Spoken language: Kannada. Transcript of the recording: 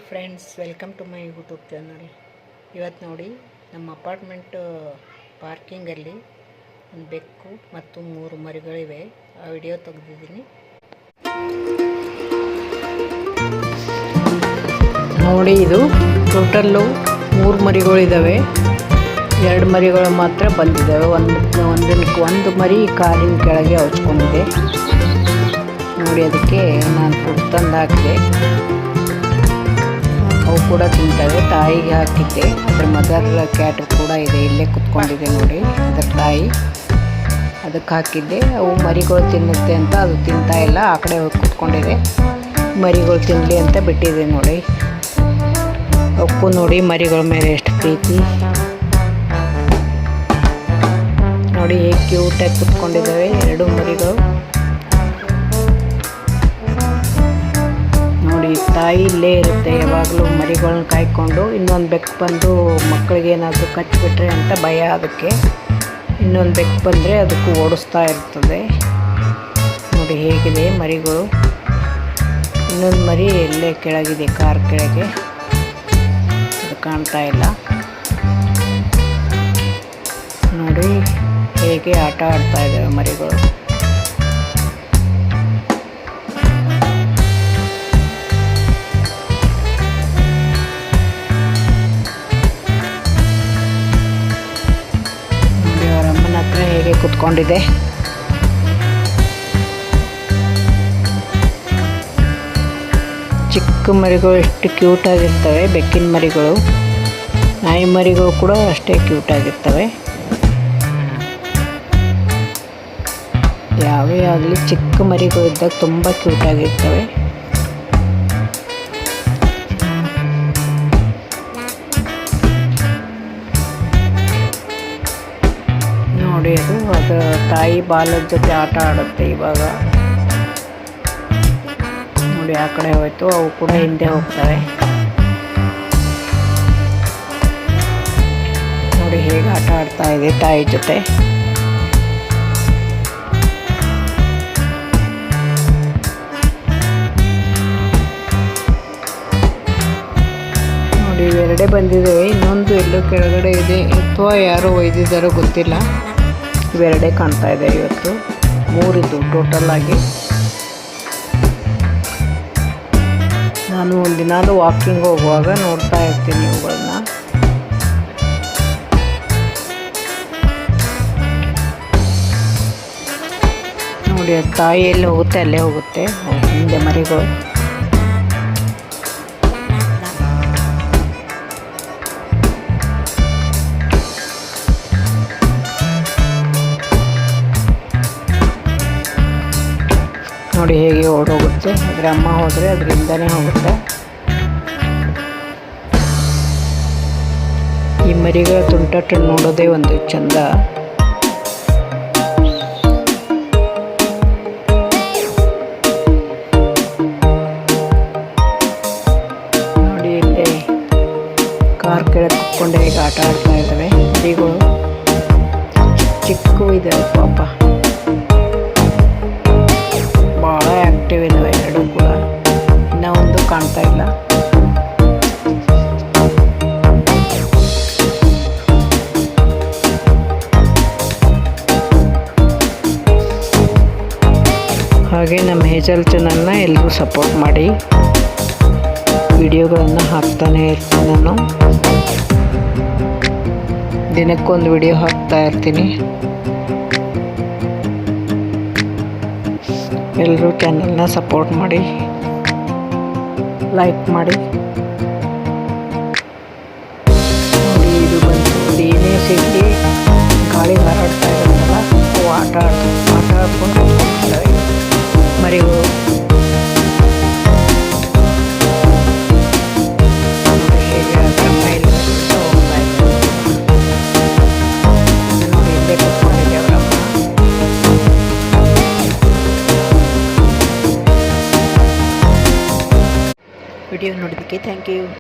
Friends, welcome to my YouTube channel. ಇವತ್ತು ನೋಡಿ, ನಮ್ಮ ಅಪಾರ್ಟ್ಮೆಂಟ್ ಪಾರ್ಕಿಂಗಲ್ಲಿ ಒಂದು ಬೆಕ್ಕು ಮತ್ತು 3 ಮರಿಗಳಿವೆ. ಆ ವಿಡಿಯೋ ತೆಗೆದಿದ್ದೀನಿ ನೋಡಿ. ಇದು ಟೋಟಲ್ಲು 3 ಮರಿಗಳಿದ್ದಾವೆ. 2 ಮರಿಗಳು ಮಾತ್ರ ಬಂದಿದ್ದಾವೆ. ಒಂದು ಮರಿ ಕಾಲಿನ ಕೆಳಗೆ ಹಚ್ಕೊಂಡಿದೆ ನೋಡಿ. ಅದಕ್ಕೆ ನಾನು ಫುಡ್ ತಂದು ಹಾಕಿದೆ. ಅವು ಕೂಡ ತಿಂತವೆ. ತಾಯಿಗೆ ಹಾಕಿದ್ದೆ. ಅದರ ಮದರ್ ಕ್ಯಾಟ್ ಕೂಡ ಇದೆ, ಇಲ್ಲೇ ಕುತ್ಕೊಂಡಿದೆ ನೋಡಿ. ಅದರ ತಾಯಿ ಅದಕ್ಕೆ ಹಾಕಿದ್ದೆ. ಅವು ಮರಿಗಳು ತಿನ್ನುತ್ತೆ ಅಂತ ಅದು ತಿಂತಾ ಇಲ್ಲ, ಆ ಕಡೆ ಹೋಗಿ ಕುತ್ಕೊಂಡಿದೆ. ಮರಿಗಳು ತಿನ್ನಲಿ ಅಂತ ಬಿಟ್ಟಿದೆ ನೋಡಿ. ಅವಕ್ಕೂ ನೋಡಿ ಮರಿಗಳ ಮೇಲೆ ಎಷ್ಟು ಪ್ರೀತಿ ನೋಡಿ. ಹೇಗೆ ಕ್ಯೂಟಾಗಿ ಕುತ್ಕೊಂಡಿದ್ದಾವೆ 2 ಮರಿಗಳು ನೋಡಿ. ತಾಯಿ ಇಲ್ಲೇ ಇರುತ್ತೆ ಯಾವಾಗಲೂ ಮರಿಗಳನ್ನ ಕಾಯ್ಕೊಂಡು. ಇನ್ನೊಂದು ಬೆಕ್ಕು ಬಂದು ಮಕ್ಕಳಿಗೆ ಏನಾದರೂ ಕಚ್ಚಿಬಿಟ್ರೆ ಅಂತ ಭಯ ಅದಕ್ಕೆ. ಇನ್ನೊಂದು ಬೆಕ್ಕು ಬಂದರೆ ಅದಕ್ಕೂ ಓಡಿಸ್ತಾ ಇರ್ತದೆ ನೋಡಿ. ಹೇಗಿದೆ ಮರಿಗಳು. ಇನ್ನೊಂದು ಮರಿ ಎಲ್ಲೇ ಕೆಳಗಿದೆ, ಕಾರ್ ಕೆಳಗೆ, ಅದು ಕಾಣ್ತಾ ಇಲ್ಲ ನೋಡಿ. ಹೇಗೆ ಆಟ ಆಡ್ತಾ ಇದ್ದಾವೆ ಮರಿಗಳು. ಹೇಗೆ ಕುತ್ಕೊಂಡಿದೆ. ಚಿಕ್ಕ ಮರಿಗಳು ಎಷ್ಟು ಕ್ಯೂಟಾಗಿರ್ತವೆ. ಬೆಕ್ಕಿನ ಮರಿಗಳು, ನಾಯಿ ಮರಿಗಳು ಕೂಡ ಅಷ್ಟೇ ಕ್ಯೂಟಾಗಿರ್ತವೆ. ಯಾವೇ ಆಗಲಿ ಚಿಕ್ಕ ಮರಿಗಳು ಇದ್ದಾಗ ತುಂಬ ಕ್ಯೂಟಾಗಿರ್ತವೆ ನೋಡಿ. ಅದು ತಾಯಿ ಬಾಲದ ಜೊತೆ ಆಟ ಆಡುತ್ತೆ ಇವಾಗ ನೋಡಿ. ಆ ಕಡೆ ಹೋಯ್ತು, ಅವು ಕೂಡ ಹಿಂದೆ ಹೋಗ್ತವೆ ನೋಡಿ. ಹೇಗೆ ಆಟ ಆಡ್ತಾ ಇದೆ ತಾಯಿ ಜೊತೆ. ನೋಡಿ, ಇವೆರಡೇ ಬಂದಿದ್ದಾವೆ. ಇನ್ನೊಂದು ಎಲ್ಲೋ ಕೆಳಗಡೆ ಇದೆ, ಅಥವಾ ಯಾರೋ ಒಯ್ದಿದ್ದಾರೋ ಗೊತ್ತಿಲ್ಲ. ಇವೆರಡೇ ಕಾಣ್ತಾ ಇದೆ. ಇವತ್ತು 3 ಇದ್ದು ಟೋಟಲ್ ಆಗಿ. ನಾನು ಒಂದಿನಾಲು ವಾಕಿಂಗ್ ಹೋಗುವಾಗ ನೋಡ್ತಾ ಇರ್ತೀನಿ ಇವುಗಳನ್ನ. ನೋಡಿ, ತಾಯಿ ಎಲ್ಲಿ ಹೋಗುತ್ತೆ ಅಲ್ಲೇ ಹೋಗುತ್ತೆ. ಹಿಂದೆ ಮರಿಗಳು ನೋಡಿ. ಹೇಗೆ ಓಡೋಗುತ್ತೆ. ಅದರ ಅಮ್ಮ ಹೋದರೆ ಅದರಿಂದನೇ ಹೋಗುತ್ತೆ. ಈ ಮರಿಗಳ ತುಂಟಾಟ ನೋಡೋದೇ ಒಂದು ಚಂದ ನೋಡಿ. ಇಲ್ಲೇ ಕಾರ್ ಕೆಳಗೆ ಕುತ್ಕೊಂಡು ಹೇಗೆ ಆಟ ಆಡ್ತಾ ಇದ್ದಾವೆ ಮರಿಗಳು. ಚಿಕ್ಕವು ಇದ್ದಾವೆ ಪಾಪ, ಭಾಳ ಆ್ಯಕ್ಟಿವ್ ಇದ್ದಾವೆ 2 ಕೂಡ. ಇನ್ನೂ ಒಂದು ಕಾಣ್ತಾ ಇಲ್ಲ. ಹಾಗೆ ನಮ್ಮ ಹೇಜಲ್ ಚಾನಲ್ನ ಎಲ್ಲರೂ ಸಪೋರ್ಟ್ ಮಾಡಿ. ವಿಡಿಯೋಗಳನ್ನು ಹಾಕ್ತಾನೆ ಇರ್ತೀನಿ ನಾನು. ದಿನಕ್ಕೊಂದು ವಿಡಿಯೋ ಹಾಕ್ತಾ ಇರ್ತೀನಿ. ಎಲ್ಲರೂ ಚಾನಲ್ನ ಸಪೋರ್ಟ್ ಮಾಡಿ, ಲೈಕ್ ಮಾಡಿ ನೋಡಿ. ಇದು ಬಂದು ಏನೇ ಸಿಗಲಿ ಗಾಳಿ ಹಾರಾಡ್ತಾ ಇರೋದಲ್ಲ, ಅವು ಆಟ ಆಡ್ಕೊಂಡು ಹೋಗ್ತವೆ ಮರಿಗಳು. ಹೇಗೆ ಅದರ ಮೇಲೆ ಹೋಗ್ತಾ ಇರ್ತವೆ ನೋಡಿ. ಇಲ್ಲೇ ಕುತ್ಕೊಂಡಿದ್ದೆ ಅವರಮ್ಮ. ವಿಡಿಯೋ ನೋಡೋದಕ್ಕೆ ಥ್ಯಾಂಕ್ ಯು.